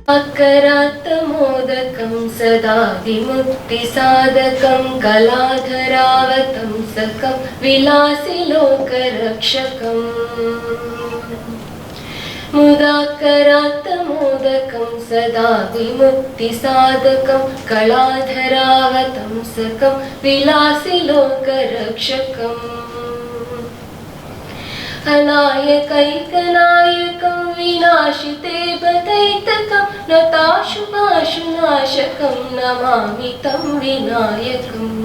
करात्तमोदकं सदा विमुक्तिसाधकं कलाधरावतंसकं विलासिलोकरक्षकम् मुदाकरात्तमोदकं सदा विमुक्तिसाधकं कलाधरावतंसकं विलासिलोकरक्षकम् अनायकैकनायकं विनाशिते बदैतकं नताशुभाशुनाशकं नमामि तं विनायकम्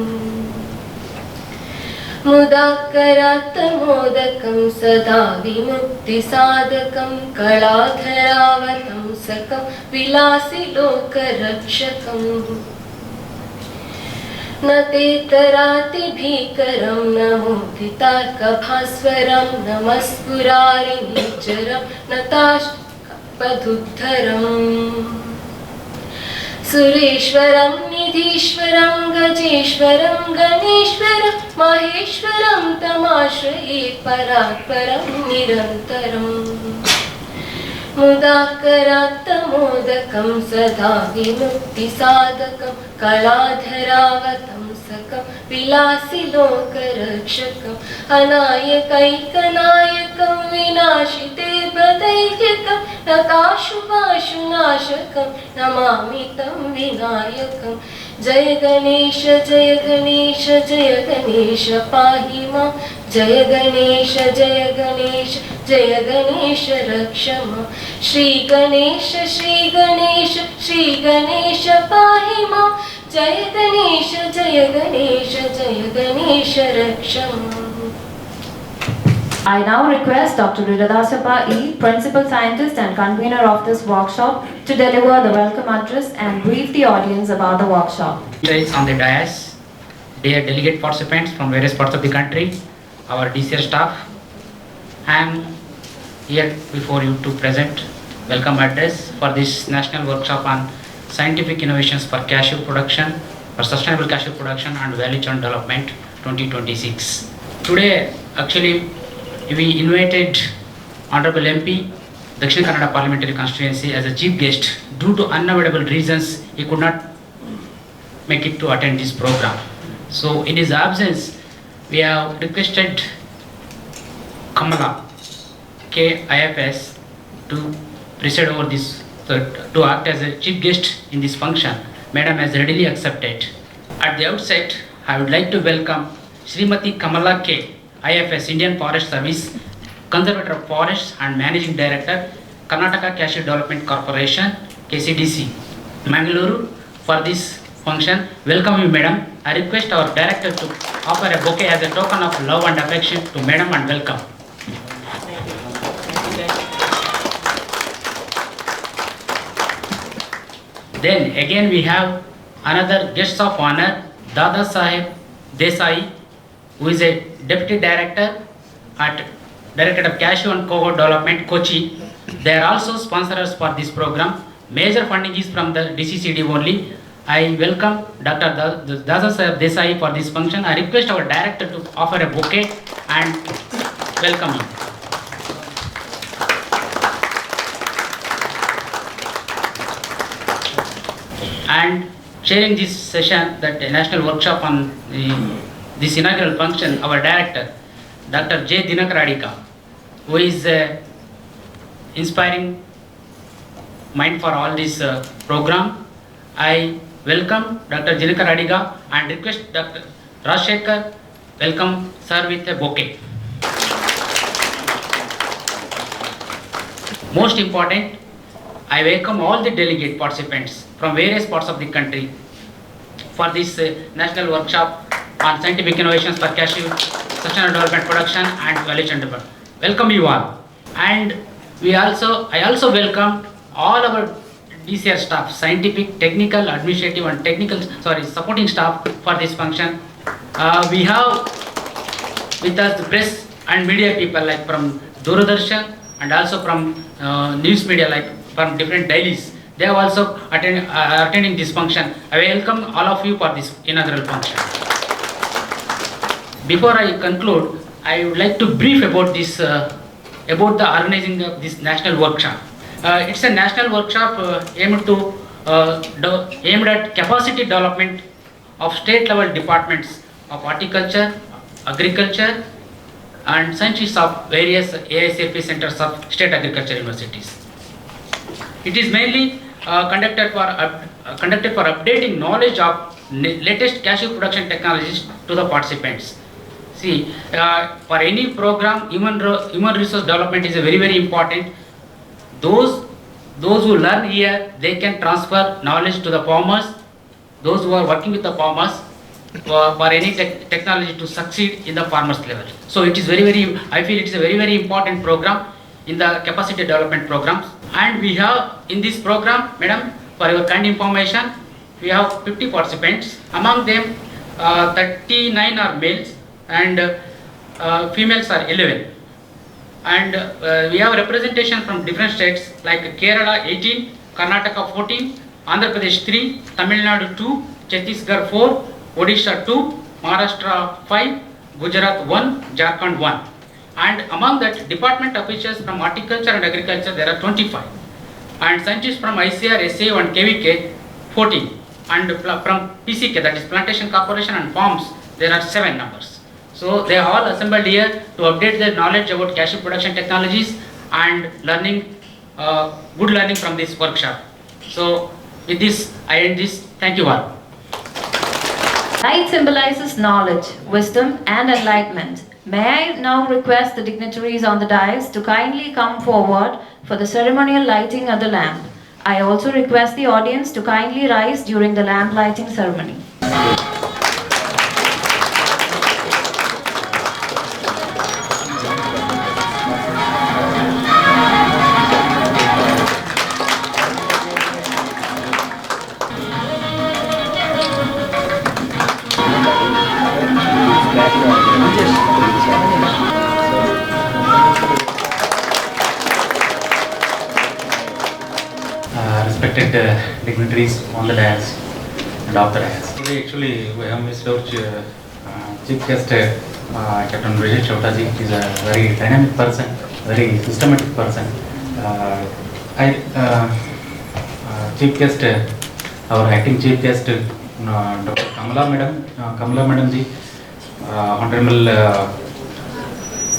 मुदाकरात्तमोदकं सदा विमुक्तिसाधकं कलाधरावतंसकं विलासिलोकरक्षकम् न तेतरातिभीकरं न मोदितार्कभास्वरं नमस्फुरारिनिचरं न ताष्कपदुद्धरम् सुरेश्वरं निधीश्वरं गजेश्वरं गणेश्वरं महेश्वरं तमाश्रये परात्परं निरन्तरम् मुदाकरात्तमोदकं सदा विमुक्तिसाधकं कलाधरावतंसकं विलासिलोकरक्षकम् अनायकैकनायकं विनाशिते बदैत्यकं नताशुभाशुनाशकं नमामि तं विनायकम् जय गणेश पाहि मां जय गणेश रक्ष मां श्री गणेश पाहि मां जय गणेश रक्ष मां। I now request Dr. Ridadasappa E, Principal Scientist and Convener of this workshop, to deliver the welcome address and brief the audience about the workshop. On the dais, dear delegate participants from various parts of the country, our DCR staff, I am here before you to present welcome address for this national workshop on scientific innovations for cashew production, for sustainable cashew production and value chain development 2026. Today, actually, we invited Honorable MP, Dakshin Kannada Parliamentary Constituency as a chief guest. Due to unavoidable reasons, he could not make it to attend this program. So in his absence, we have requested Kamala 𝐾𝐼FS to preside over this, to act as a chief guest in this function. Madam has readily accepted. At the outset, I would like to welcome Srimati Kamala 𝐾𝐼FS, Indian Forest Service, Conservator of Forests and Managing Director, Karnataka Cashew Development Corporation, KCDC, Mangalore, for this function. Welcome you, Madam. I request our Director to offer a bouquet as a token of love and affection to Madam, and welcome. Then again we have another guest of honor, Dada Saheb Desai, who is a Deputy Director at Directorate of Cashew and Cocoa Development, Kochi. They are also sponsors for this program. Major funding is from the DCCD only. I welcome Dr. Dada Saheb Desai for this function. I request our Director to offer a bouquet and welcome him. And sharing this session, that national workshop on this inaugural function, our Director, Dr. J. Dinakaradika, who is inspiring mind for all this program. I welcome Dr. Dinakaradika and request Dr. Rajshekhar, welcome sir with a bouquet. Most important, I welcome all the delegate participants from various parts of the country for this national workshop on scientific innovations for cashew, sustainable development production and value chain development. Welcome you all. And I also welcome all our DCR staff, scientific, technical, administrative and supporting staff for this function. We have with us the press and media people like from Doordarshan and also from news media like from different dailies. They have also attending this function. I welcome all of you for this inaugural function. Before I conclude, I would like to brief about this, about the organizing of this national workshop. It's a national workshop aimed at capacity development of state level departments of horticulture, agriculture and scientists of various AICFE centers of state agriculture universities. It is mainly conducted for updating knowledge of latest cashew production technologies to the participants. See, for any program, human resource development is very, very important. Those who learn here, they can transfer knowledge to the farmers. Those who are working with the farmers for any technology to succeed in the farmers level. So it is very, very, I feel it is a very, very important program in the capacity development programs. And we have in this program, madam, for your kind information, we have 50 participants. Among them, 39 are males and females are 11. And we have representation from different states like Kerala 18, Karnataka 14, Andhra Pradesh 3, Tamil Nadu 2, Chhattisgarh 4, Odisha 2, Maharashtra 5, Gujarat 1, Jharkhand 1. And among that, department officials from horticulture and agriculture, there are 25. And scientists from ICR, SAU and KVK 14. And from PCK, that is Plantation Corporation and Farms, there are 7 numbers. So they are all assembled here to update their knowledge about cashew production technologies and learning, good learning from this workshop. So with this, I end this. Thank you all. Light symbolizes knowledge, wisdom and enlightenment. May I now request the dignitaries on the dais to kindly come forward for the ceremonial lighting of the lamp. I also request the audience to kindly rise during the lamp lighting ceremony. Respected dignitaries on the dais and off the dais. Today actually we have missed our chief guest, Captain Vijay Chautaji. He is a very dynamic person, very systematic person. Chief guest, our acting chief guest, Dr. Kamala Madam ji, Honorable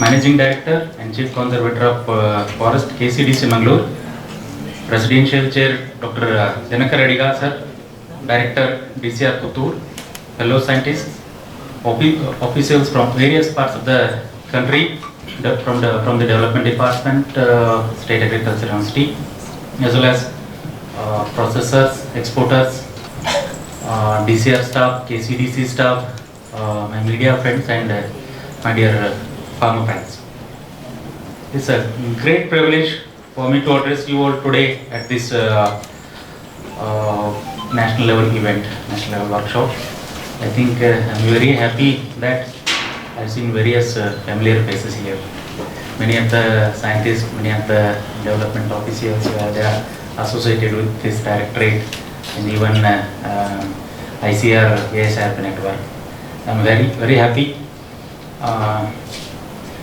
Managing Director and Chief Conservator of Forest, KCDC Mangalore. Presidential Chair Dr. Janaka Rediga sir, Director DCR Puttur, fellow scientists, officials from various parts of the country, from the Development Department, State Agriculture University, as well as processors, exporters, DCR staff, KCDC staff, my media friends and my dear farmer friends. It's a great privilege for me to address you all today at this national level event, national level workshop. I think I'm very happy that I've seen various familiar faces here. Many of the scientists, many of the development officials, they are associated with this directorate and even ICR ASRP network. I'm very happy.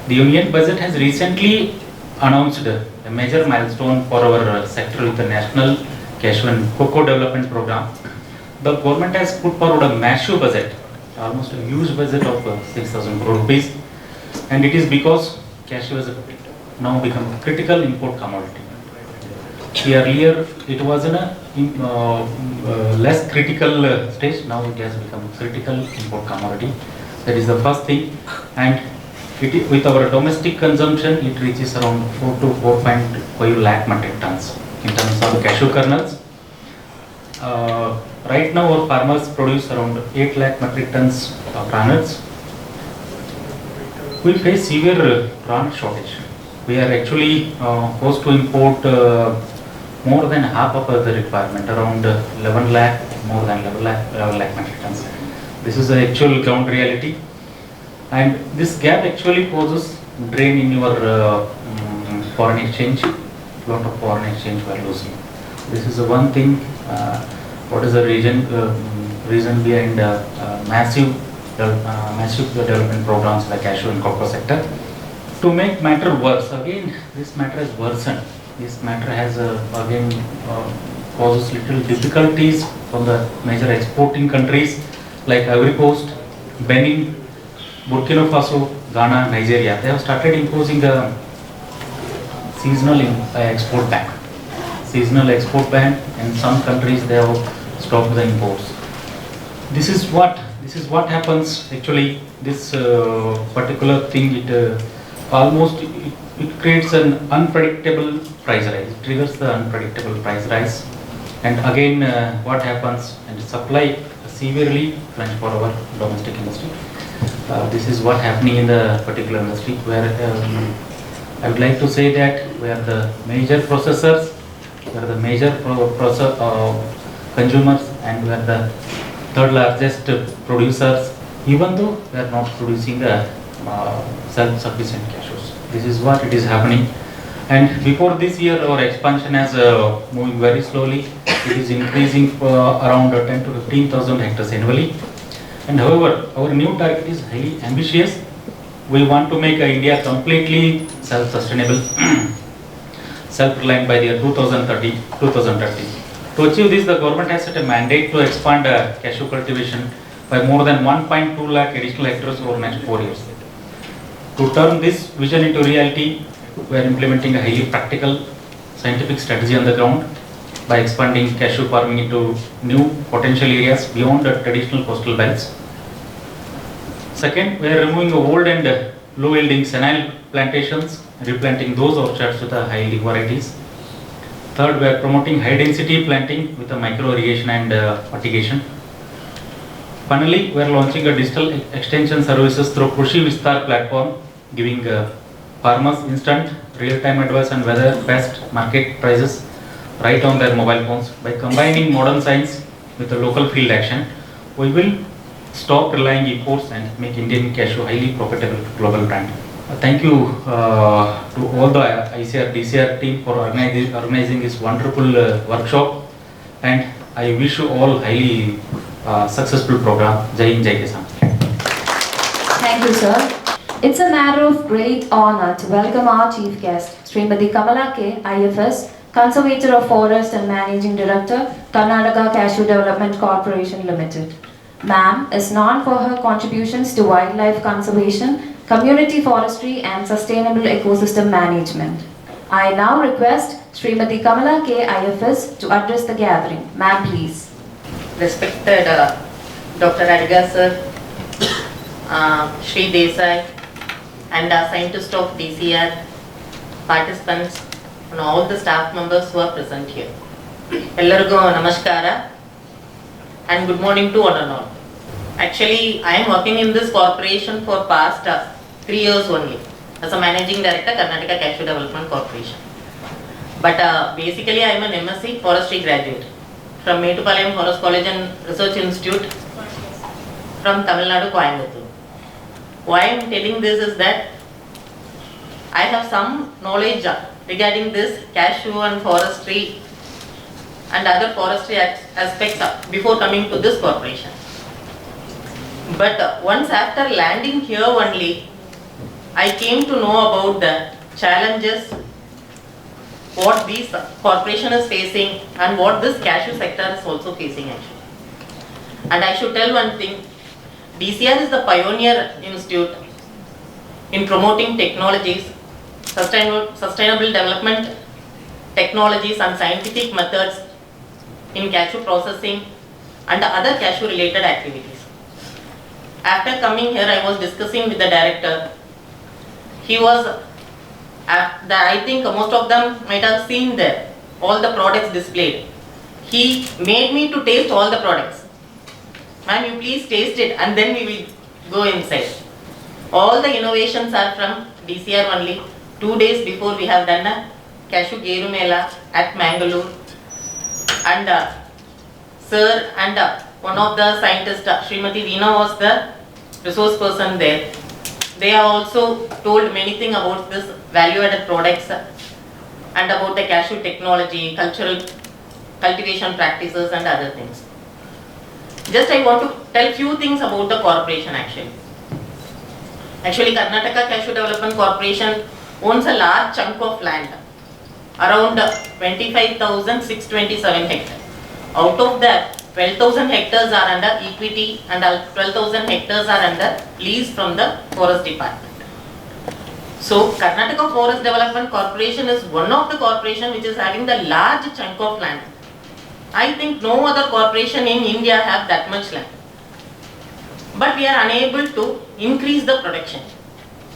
The Union Budget has recently announced a major milestone for our sector with the National Cashew and Cocoa Development Program. The government has put forward a massive budget, almost a huge budget of 6,000 crore rupees, and it is because cashew has now become a critical import commodity. Earlier it was in a less critical stage, now it has become a critical import commodity. That is the first thing. And with our domestic consumption, it reaches around 4 to 4.5 lakh metric tons in terms of cashew kernels. Right now our farmers produce around 8 lakh metric tons of kernels. We face severe kernel shortage. We are actually forced to import more than half of the requirement, around 11 lakh, more than 11 lakh metric tons. This is the actual ground reality. And this gap actually poses drain in your foreign exchange. Lot of foreign exchange we are losing. This is the one thing. What is the reason behind massive development programs like cashew and cocoa sector? To make matter worse, again this matter has worsened this matter has again causes little difficulties from the major exporting countries like Ivory Coast, Benin, Burkina Faso, Ghana, Nigeria. They have started imposing a seasonal export ban. Seasonal export ban, and some countries they have stopped the imports. This is what happens actually. This particular thing, it creates an unpredictable price rise. It triggers the unpredictable price rise, and again what happens, and supply severely crunch for our domestic industry. This is what happening in the particular industry, where I would like to say that we are the major processors, we are the major consumers, and we are the third largest producers, even though we are not producing self-sufficient cashews. This is what it is happening. And before this year, our expansion is moving very slowly. It is increasing around 10 to 15,000 hectares annually. And however, our new target is highly ambitious. We want to make India completely self-sustainable, self-reliant by the year 2030. To achieve this, the government has set a mandate to expand cashew cultivation by more than 1.2 lakh additional hectares over the next 4 years. To turn this vision into reality, we are implementing a highly practical scientific strategy on the ground by expanding cashew farming into new potential areas beyond the traditional coastal belts. Second, we are removing old and low-yielding senile plantations, replanting those orchards with high yielding varieties. Third, we are promoting high-density planting with micro-irrigation and fertigation. Finally, we are launching a digital extension services through Krushi Vistar platform, giving farmers instant real-time advice on weather, best market prices right on their mobile phones. By combining modern science with the local field action, we will stop relying imports and make Indian cashew highly profitable global brand. Thank you to all the ICR DCR team for organizing this wonderful workshop, and I wish you all highly successful program. 𝐻𝐿 𝐁 Thank you, sir. It's a matter of great honor to welcome our chief guest, Srimati Kamala K, IFS, Conservator of Forest and Managing Director, Karnataka Cashew Development Corporation Limited. Ma'am is known for her contributions to wildlife conservation, community forestry and sustainable ecosystem management. I now request Srimati Kamala K, IFS to address the gathering. Ma'am, please. Respected Dr. Adga sir, Shri Desai, and scientists of DCR, participants, and all the staff members who are present here. Ellargu namaskara and good morning to one and all. Actually, I am working in this corporation for past 3 years only as a managing director, Karnataka Cashew Development Corporation. But basically, I am an MSc forestry graduate from Metupalayam Forest College and Research Institute from Tamil Nadu, Coimbatore. Why I am telling this is that I have some knowledge regarding this cashew and forestry and other forestry aspects before coming to this corporation. But once after landing here only, I came to know about the challenges what this corporation is facing and what this cashew sector is also facing actually. And I should tell one thing, DCR is the pioneer institute in promoting technologies, sustainable development technologies and scientific methods in cashew processing and other cashew related activities. After coming here, I was discussing with the director. He was, I think most of them might have seen there, all the products displayed. He made me to taste all the products. Ma'am, you please taste it and then we will go inside. All the innovations are from DCR only. 2 days before we have done a cashew Geru Mela at Mangalore. And sir and one of the scientists, Srimati Veena, was the resource person there. They have also told many things about this value-added products and about the cashew technology, cultural cultivation practices and other things. Just I want to tell few things about the corporation actually. Actually, Karnataka Cashew Development Corporation owns a large chunk of land around 25,627 hectares. Out of that, 12,000 hectares are under equity and 12,000 hectares are under lease from the Forest Department. So, Karnataka Forest Development Corporation is one of the corporation which is having the large chunk of land. I think no other corporation in India have that much land. But we are unable to increase the production.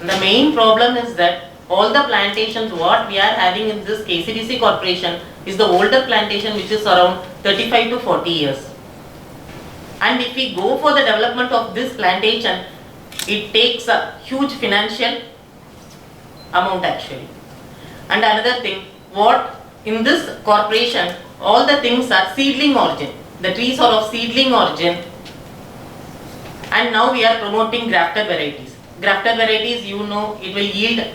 And the main problem is that all the plantations what we are having in this KCDC corporation is the older plantation which is around 35 to 40 years. And if we go for the development of this plantation, it takes a huge financial amount actually. And another thing, what in this corporation, all the things are seedling origin. The trees are of seedling origin. And now we are promoting grafted varieties. Grafted varieties, you know, it will yield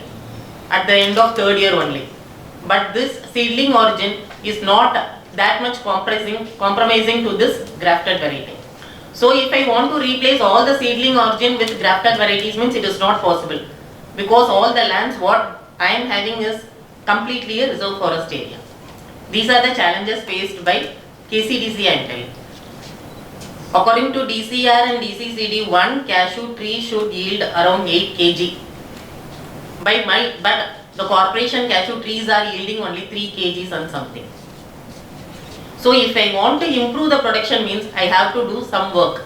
at the end of third year only. But this seedling origin is not that much compromising to this grafted variety. So if I want to replace all the seedling origin with grafted varieties means it is not possible. Because all the lands what I am having is completely a reserve forest area. These are the challenges faced by KCDC I am telling. According to DCR and DCCD, one cashew tree should yield around 8 kg. But the corporation cashew trees are yielding only 3 kgs and something. So if I want to improve the production means I have to do some work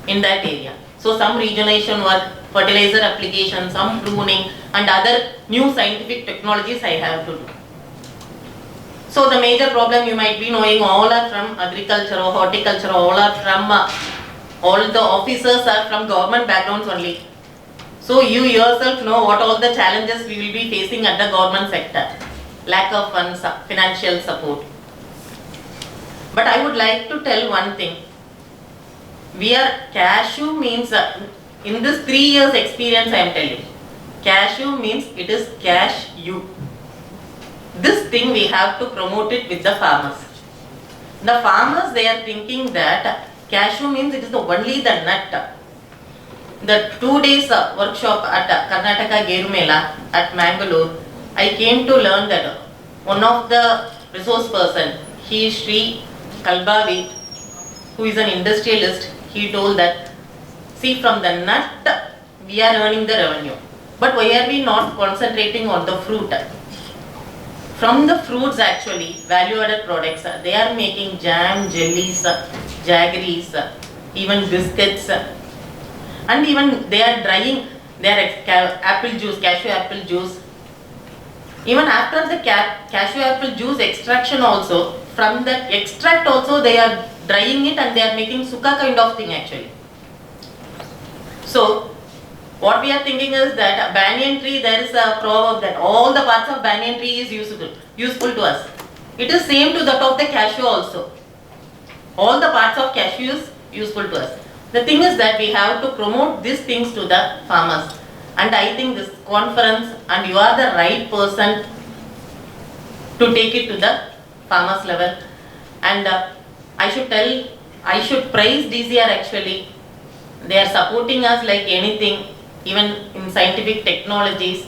in that area. So some regeneration work, fertilizer application, some pruning and other new scientific technologies I have to do. So the major problem you might be knowing, all are from agriculture or horticulture, all are from, all the officers are from government backgrounds only. So you yourself know what all the challenges we will be facing at the government sector. Lack of funds, financial support. But I would like to tell one thing. Cashew means, in this 3 years experience I am telling, cashew means it is cash you. This thing we have to promote it with the farmers. The farmers, they are thinking that cashew means it is only the nut. The 2 days workshop at Karnataka Geru Mela at Mangalore, I came to learn that one of the resource person, he is Sri Kalbavi, who is an industrialist, he told that, see, from the nut we are earning the revenue. But why are we not concentrating on the fruit? From the fruits actually, value added products, they are making jam, jellies, jaggeries, even biscuits, and even they are drying their apple juice, cashew apple juice. Even after the cashew apple juice extraction also, from that extract also they are drying it and they are making suka kind of thing actually. So what we are thinking is that a banyan tree, there is a proverb that all the parts of banyan tree is useful to us. It is same to that of the cashew also. All the parts of cashew is useful to us. The thing is that we have to promote these things to the farmers. And I think this conference, and you are the right person to take it to the farmers level. And I should praise DCR actually. They are supporting us like anything, even in scientific technologies.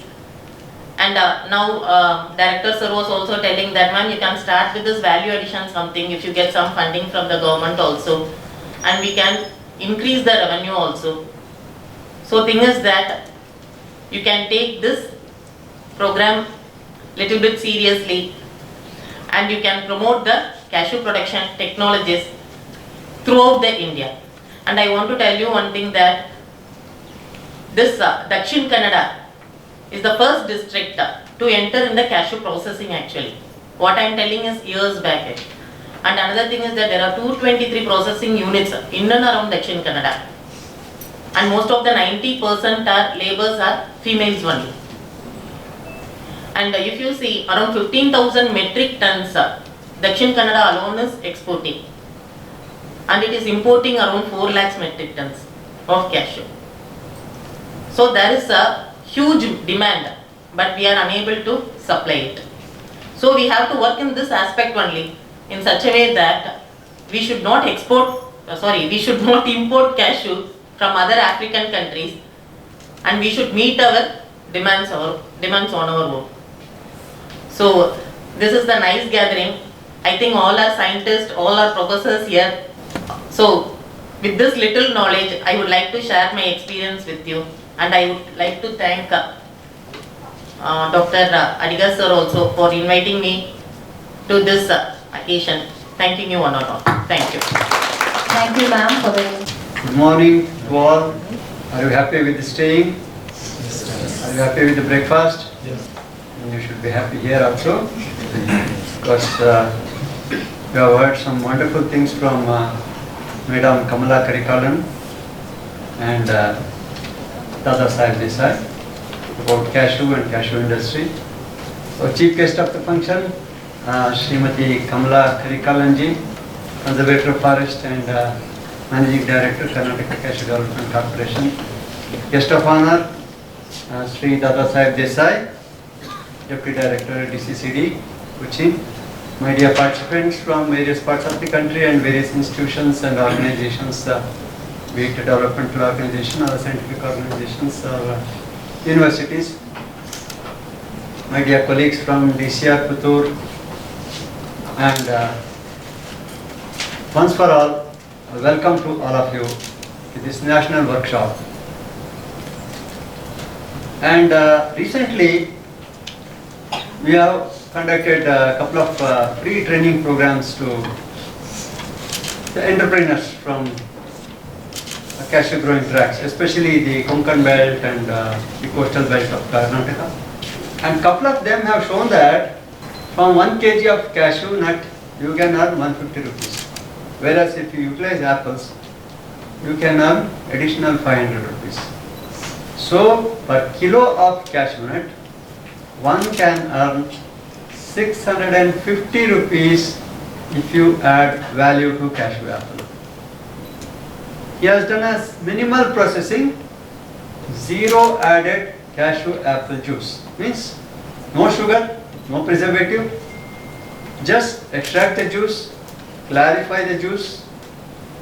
And now Director Sir was also telling that, ma'am, you can start with this value addition something if you get some funding from the government also. And we can increase the revenue also. So thing is that you can take this program little bit seriously and you can promote the cashew production technologies throughout the India. And I want to tell you one thing that this 𝐷𝐿 Kannada is the first district to enter in the cashew processing actually. What I am telling is years back. And another thing is that there are 223 processing units in and around 𝐷𝐿 Kannada. And most of the 90% laborers are females only. And if you see, around 15,000 metric tons 𝐷𝐿 Kannada alone is exporting. And it is importing around 4 lakhs metric tons of cashew. So there is a huge demand, but we are unable to supply it. So we have to work in this aspect only, in such a way that we should not import cashew from other African countries, and we should meet our demands on our own. So this is the nice gathering. I think all our scientists, all our professors here. So with this little knowledge, I would like to share my experience with you, and I would like to thank Dr. Adiga sir also for inviting me to this occasion. Thanking you one and all. Thank you. Thank you, ma'am, for the... Good morning to all. Are you happy with the staying? Are you happy with the breakfast? Yes. And you should be happy here also, because we have heard some wonderful things from Madam Kamala Karikalan and Dada Sahib Desai about cashew and cashew industry. So chief guest of the function, Srimati Kamala Karikalan ji, Conservator of Forest and Managing Director, Karnataka Cashew Development Corporation. Guest of honor, Sri Dada Sahib Desai, Deputy Director DCCD, Cochin. My dear participants from various parts of the country and various institutions and organizations, be it a developmental organization or scientific organizations or universities. My dear colleagues from DCR Puttur, and once for all, welcome to all of you to this national workshop. And recently, we have conducted a couple of free training programs to the entrepreneurs from cashew growing tracts, especially the Konkan belt and the coastal belt of Karnataka. And couple of them have shown that from 1 kg of cashew nut, you can earn 150 rupees. Whereas if you utilize apples, you can earn additional 500 rupees. So per kilo of cashew nut, one can earn 650 rupees if you add value to cashew apple. He has done a minimal processing, zero added cashew apple juice. Means no sugar, no preservative, just extract the juice, clarify the juice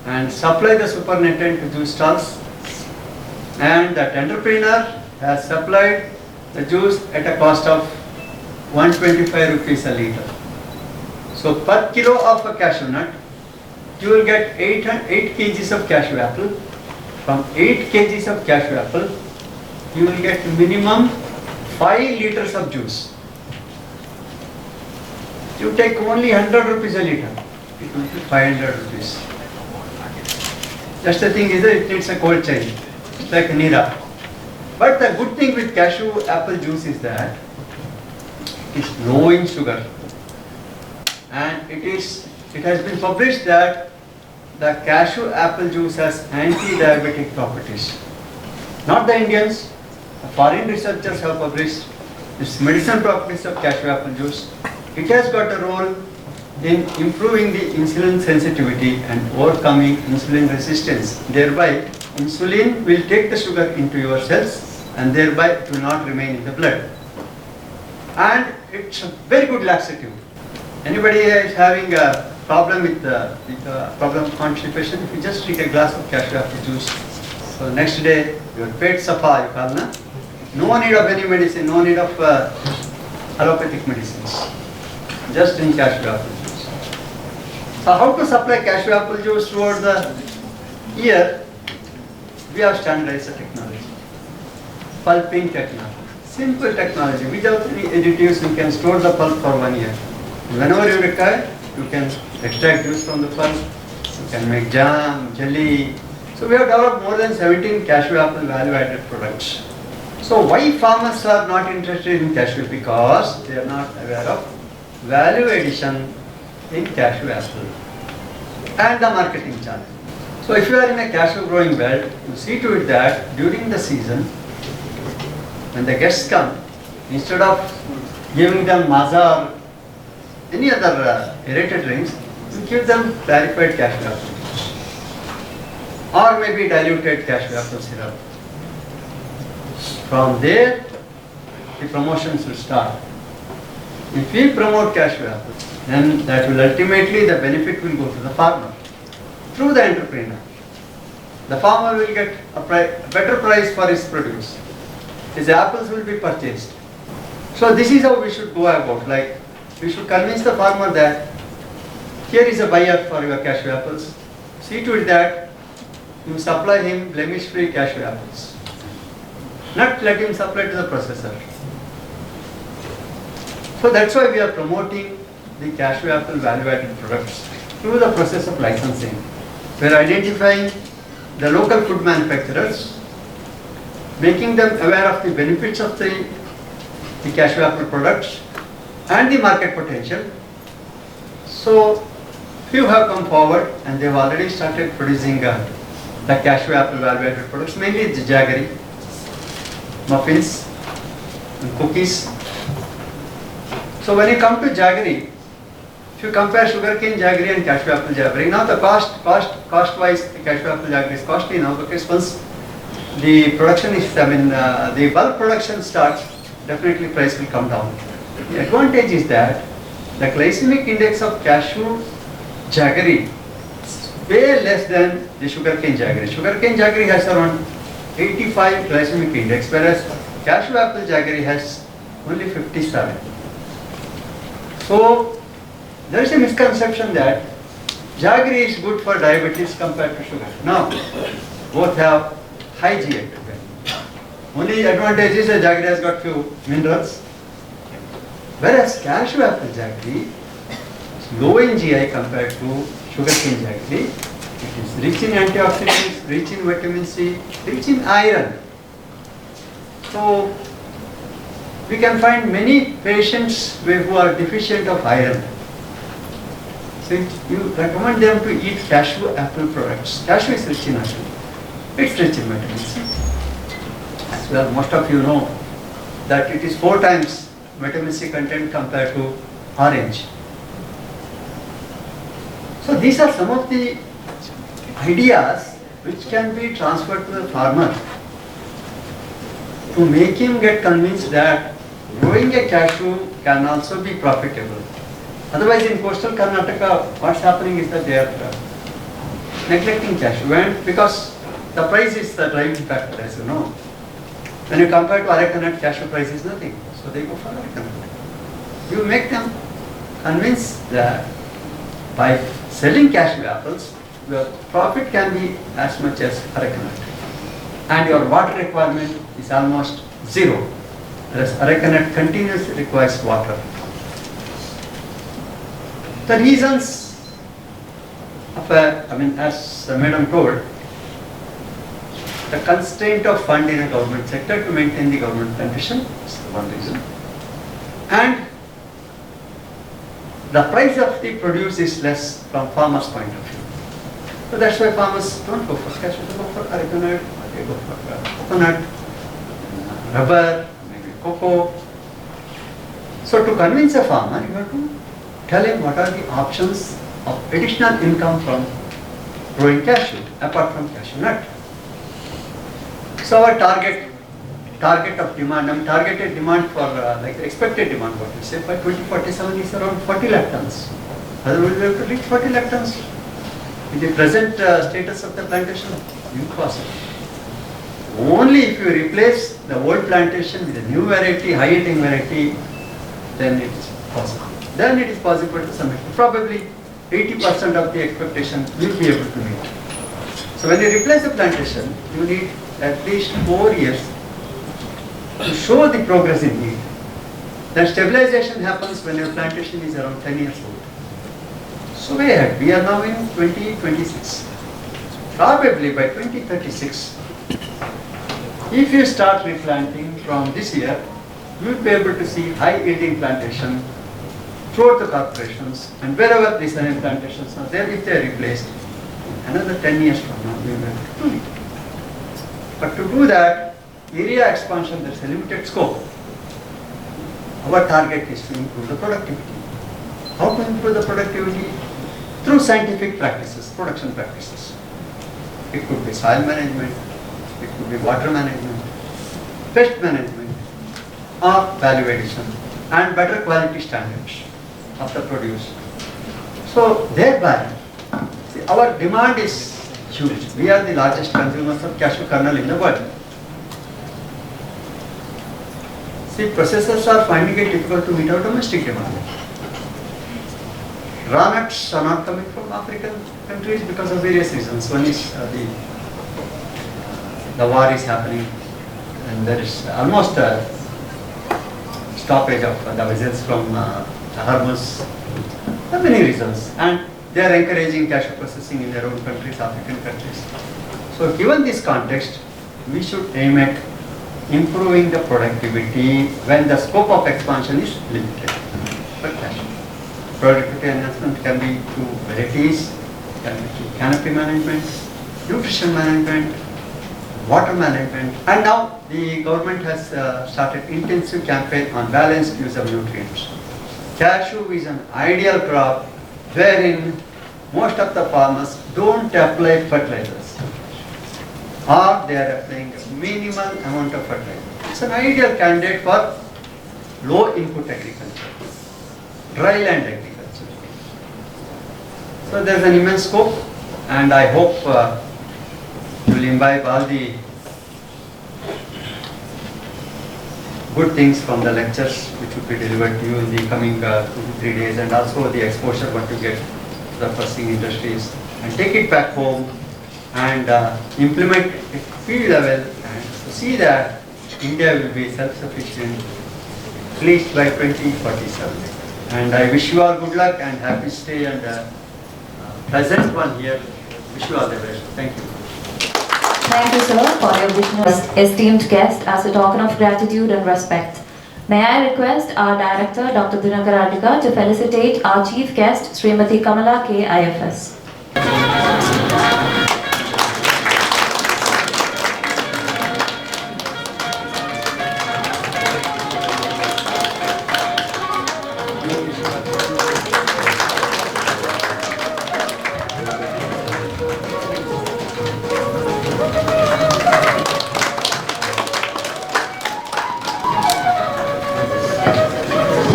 and supply the supernatant to juice stalls, and that entrepreneur has supplied the juice at a cost of 125 rupees a litre. So per kilo of a cashew nut, you will get 8 kgs of cashew apple. From 8 kgs of cashew apple, you will get minimum 5 litres of juice. You take only 100 rupees a litre, it will be 500 rupees. Just the thing is that it needs a cold chain, it's like Nira. But the good thing with cashew apple juice is that it is low in sugar, and it has been published that the cashew apple juice has anti-diabetic properties. Not the Indians, the foreign researchers have published this medicinal properties of cashew apple juice. It has got a role in improving the insulin sensitivity and overcoming insulin resistance. Thereby, insulin will take the sugar into your cells and thereby it will not remain in the blood. And it's a very good laxative. Anybody is having a problem with problem of constipation, if you just drink a glass of cashew apple juice, so next day your pet safa, you call, na? No need of any medicine, no need of allopathic medicines. Just drink cashew apple juice. So how to supply cashew apple juice throughout the year? We have standardized the technology. Pulping technology. Simple technology. Without any additives, you can store the pulp for 1 year. Whenever you require, you can extract juice from the pulp. You can make jam, jelly. So we have developed more than 17 cashew apple value-added products. So why farmers are not interested in cashew? Because they are not aware of value addition in cashew apple and the marketing channel. So if you are in a cashew growing belt, you see to it that during the season, when the guests come, instead of giving them maza or any other aerated drinks, you give them clarified cashew apple juice or maybe diluted cashew apple syrup. From there, the promotions will start. If we promote cashew apple, then that will ultimately, the benefit will go to the farmer through the entrepreneur. The farmer will get a better price for his produce. His apples will be purchased. So this is how we should go about. Like we should convince the farmer that here is a buyer for your cashew apples. See to it that you supply him blemish-free cashew apples. Not let him supply to the processor. So that's why we are promoting the cashew apple value-added products through the process of licensing. We are identifying the local food manufacturers, making them aware of the benefits of the cashew apple products and the market potential. So few have come forward and they have already started producing the cashew apple value-added products, mainly the jaggery, muffins and cookies. So when you come to jaggery, if you compare sugarcane jaggery and cashew apple jaggery, now the cost-wise, the cashew apple jaggery is costly now because once the production is, the bulk production starts, definitely price will come down. The advantage is that the glycemic index of cashew jaggery is way less than the sugarcane jaggery. Sugarcane jaggery has around 85 glycemic index, whereas cashew apple jaggery has only 57. So there is a misconception that jaggery is good for diabetes compared to sugar. No, both have high GI. Only advantage is that jaggery has got few minerals, whereas cashew apple jaggery is low in GI compared to sugarcane jaggery. It is rich in antioxidants, rich in vitamin C, rich in iron. So we can find many patients who are deficient of iron. So you recommend them to eat cashew apple products. Cashew is rich in iron. It's rich in vitamin C. As well, most of you know that it is 4 times vitamin C content compared to orange. So these are some of the ideas which can be transferred to the farmer to make him get convinced that growing a cashew can also be profitable. Otherwise, in coastal Karnataka, what's happening is that they are neglecting cashew, and because the price is the driving factor, as you know. When you compare to arecanut, cashew price is nothing, so they go for arecanut. You make them convinced that by selling cashew apples, your profit can be as much as arecanut, and your water requirement is almost zero, whereas arecanut continuously requires water. The reasons of as the madam told, the constraint of fund in a government sector to maintain the government plantation is the one reason, and the price of the produce is less from farmers' point of view. So that's why farmers don't go for cashew, they go for arecanut, they go for coconut, rubber, maybe cocoa. So to convince a farmer, you have to tell him what are the options of additional income from growing cashew, apart from cashew nut. So our target of demand, targeted demand for like expected demand, what we say by 2047 is around 40 lakh tons. Otherwise we have to reach 40 lakh tons. In the present status of the plantation, impossible. Only if you replace the old plantation with a new variety, high yielding variety, then it is possible. Then it is possible to some extent. Probably 80% of the expectation will be able to meet. So when you replace the plantation, you need at least 4 years to show the progress in yield. Then stabilization happens when your plantation is around 10 years old. So way ahead, we are now in 2026. Probably by 2036, if you start replanting from this year, you will be able to see high yielding plantation throughout the corporations, and wherever these plantations are there, if they are replaced, another 10 years from now, we will be able to do it. But to do that, area expansion, there is a limited scope. Our target is to improve the productivity. How to improve the productivity? Through scientific practices, production practices. It could be soil management, it could be water management, pest management, or value addition, and better quality standards of the produce. So thereby, see, our demand is huge. We are the largest consumers of cashew kernel in the world. See, processors are finding it difficult to meet our domestic demand. raw nuts are not coming from African countries because of various reasons. One is the war is happening, and there is almost a stoppage of the vessels from Hormuz. There are many reasons, and they are encouraging cashew processing in their own countries, African countries. So given this context, we should aim at improving the productivity when the scope of expansion is limited for cashew. Productivity enhancement can be through varieties, can be through canopy management, nutrition management, water management, and now the government has started intensive campaign on balanced use of nutrients. Cashew is an ideal crop wherein most of the farmers don't apply fertilizers, or they are applying a minimal amount of fertilizer. It's an ideal candidate for low input agriculture, dry land agriculture. So there's an immense scope, and I hope you will imbibe all the good things from the lectures which will be delivered to you in the coming 2 to 3 days, and also the exposure what you get to the processing industries, and take it back home and implement it at field level, and to see that India will be self-sufficient at least by 2047. And I wish you all good luck and happy stay, and present one here, wish you all the best. Thank you. Thank you, sir, for your vision, esteemed guest, as a token of gratitude and respect. May I request our director, Dr. Dinakaradika, to felicitate our chief guest, Srimati Kamala K. IFS.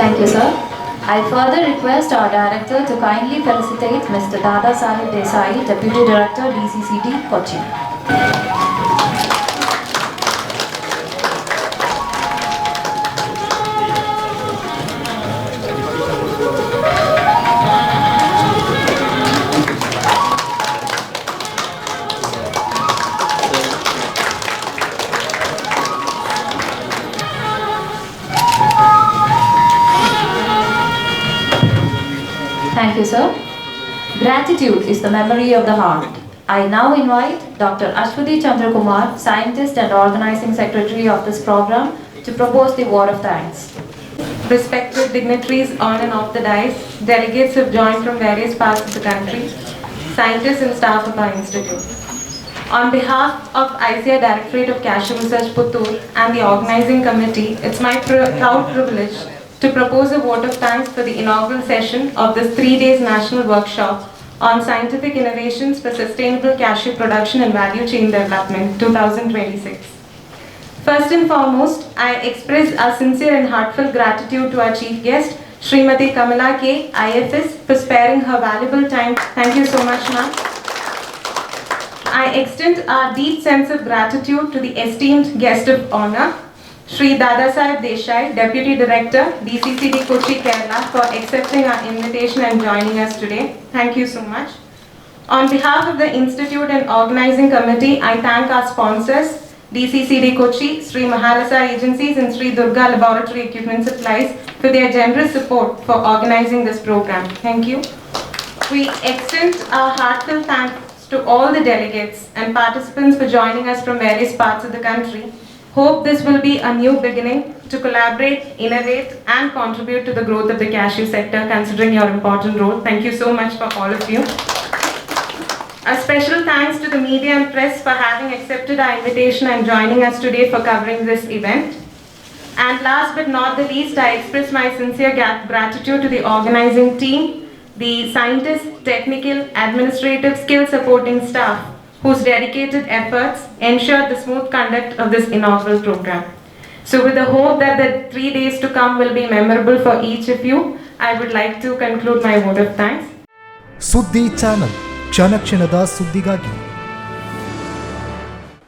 Thank you, sir. I further request our director to kindly felicitate Mr. Dadasaheb Desai, Deputy Director, DCCD, Kochi. Thank you, sir. Gratitude is the memory of the heart. I now invite Dr. Ashwati Chandra Kumar, Scientist and Organizing Secretary of this program, to propose the word of thanks. Respected dignitaries on and off the dais, delegates have joined from various parts of the country, scientists and staff of our institute. On behalf of ICAR Directorate of Cashew Research Puttur and the organizing committee, it's my proud privilege to propose a vote of thanks for the inaugural session of this 3 days national workshop on scientific innovations for sustainable cashew production and value chain development 2026. First and foremost, I express our sincere and heartfelt gratitude to our chief guest, Srimati Kamala K. IFS, for sparing her valuable time. Thank you so much, ma'am. I extend our deep sense of gratitude to the esteemed guest of honor, Shri Dadasaheb Desai, Deputy Director, DCCD Kochi, Kerala, for accepting our invitation and joining us today. Thank you so much. On behalf of the Institute and Organizing Committee, I thank our sponsors, DCCD Kochi, Sri Mahalasa Agencies and Sri Durga Laboratory Equipment Supplies, for their generous support for organizing this program. Thank you. We extend our heartfelt thanks to all the delegates and participants for joining us from various parts of the country. Hope this will be a new beginning to collaborate, innovate, and contribute to the growth of the cashew sector, considering your important role. Thank you so much for all of you. A special thanks to the media and press for having accepted our invitation and joining us today for covering this event. And last but not the least, I express my sincere gratitude to the organizing team, the scientists, technical, administrative, skill supporting staff, whose dedicated efforts ensured the smooth conduct of this inaugural program. So with the hope that the 3 days to come will be memorable for each of you, I would like to conclude my vote of thanks. ಸುದ್ದಿ channel ಕ್ಷಣ ಕ್ಷಣದ ಸುದ್ದಿಗಾಗಿ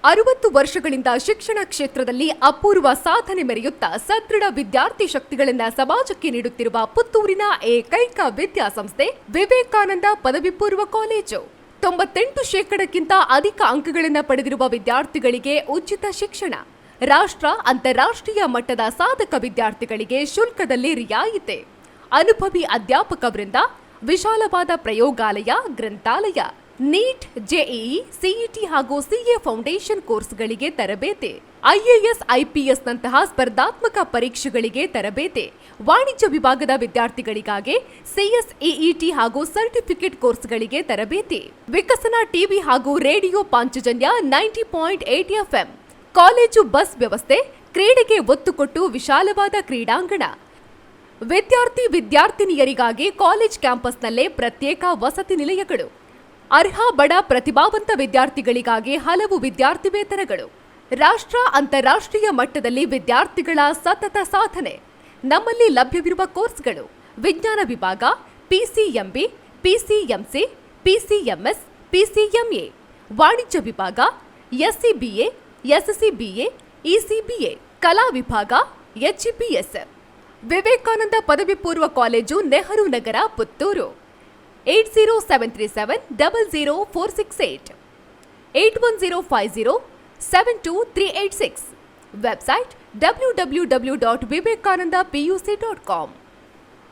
60 ವರ್ಷಗಳಿಂದ ಶಿಕ್ಷಣ ಕ್ಷೇತ್ರದಲ್ಲಿ ಅಪೂರ್ವ ಸಾಧನೆ ಮೆರೆಯುತ್ತಾ ಸದೃಢ ವಿದ್ಯಾರ್ಥಿ ಶಕ್ತಿಗಳನ್ನು ಸಮಾಜಕ್ಕೆ ನೀಡುತ್ತಿರುವ ಪುತ್ತೂರಿನ ಏಕೈಕ ವಿದ್ಯಾಸಂಸ್ಥೆ ವಿವೇಕಾನಂದ ಪದವಿ ಪೂರ್ವ ಕಾಲೇಜು. 98% ಅಧಿಕ ಅಂಕಗಳನ್ನು ಪಡೆದಿರುವ ವಿದ್ಯಾರ್ಥಿಗಳಿಗೆ ಉಚಿತ ಶಿಕ್ಷಣ, ರಾಷ್ಟ್ರ ಅಂತಾರಾಷ್ಟ್ರೀಯ ಮಟ್ಟದ ಸಾಧಕ ವಿದ್ಯಾರ್ಥಿಗಳಿಗೆ ಶುಲ್ಕದಲ್ಲಿ ರಿಯಾಯಿತಿ, ಅನುಭವಿ ಅಧ್ಯಾಪಕ ವೃಂದ, ವಿಶಾಲವಾದ ಪ್ರಯೋಗಾಲಯ, ಗ್ರಂಥಾಲಯ, ನೀಟ್, ಜೆಇಇ, ಸಿಇಟಿ ಹಾಗೂ ಸಿಎ ಫೌಂಡೇಶನ್ ಕೋರ್ಸ್ಗಳಿಗೆ ತರಬೇತಿ, ಐಎಎಸ್, ಐಪಿಎಸ್ ನಂತಹ ಸ್ಪರ್ಧಾತ್ಮಕ ಪರೀಕ್ಷೆಗಳಿಗೆ ತರಬೇತಿ, ವಾಣಿಜ್ಯ ವಿಭಾಗದ ವಿದ್ಯಾರ್ಥಿಗಳಿಗಾಗಿ ಸಿಎಸ್ಇಇಟಿ ಹಾಗೂ ಸರ್ಟಿಫಿಕೇಟ್ ಕೋರ್ಸ್ಗಳಿಗೆ ತರಬೇತಿ, ವಿಕಸನ ಟಿವಿ ಹಾಗೂ radio Panchajanya 90.8 FM, college bus ವ್ಯವಸ್ಥೆ, ಕ್ರೀಡೆಗೆ ಒತ್ತು ಕೊಟ್ಟು ವಿಶಾಲವಾದ ಕ್ರೀಡಾಂಗಣ, ವಿದ್ಯಾರ್ಥಿನಿಯರಿಗಾಗಿ ಕಾಲೇಜ್ ಕ್ಯಾಂಪಸ್ನಲ್ಲೇ ಪ್ರತ್ಯೇಕ ವಸತಿ ನಿಲಯಗಳು, ಅರ್ಹ ಬಡ ಪ್ರತಿಭಾವಂತ ವಿದ್ಯಾರ್ಥಿಗಳಿಗಾಗಿ ಹಲವು ವಿದ್ಯಾರ್ಥಿ ವೇತನಗಳು, ರಾಷ್ಟ್ರ ಅಂತಾರಾಷ್ಟ್ರೀಯ ಮಟ್ಟದಲ್ಲಿ ವಿದ್ಯಾರ್ಥಿಗಳ ಸತತ ಸಾಧನೆ. ನಮ್ಮಲ್ಲಿ ಲಭ್ಯವಿರುವ ಕೋರ್ಸ್ಗಳು: ವಿಜ್ಞಾನ ವಿಭಾಗ, ಪಿಸಿಎಂಬಿ, ಪಿಸಿಎಂಸಿ, ಪಿಸಿಎಂಎಸ್, ಪಿಸಿಎಂಎ, ವಾಣಿಜ್ಯ ವಿಭಾಗ, ಎಸ್ಸಿಬಿಎ, ಎಸ್ಸಿಬಿಎ, ಇಸಿಬಿಎ, ಕಲಾ ವಿಭಾಗ, ಎಚ್ಇಪಿಎಸ್. ವಿವೇಕಾನಂದ ಪದವಿ ಪೂರ್ವ college, Nehru Nagar, Puttur. 80737 00468 81050 72386. Website www.vivekanandapuc.com.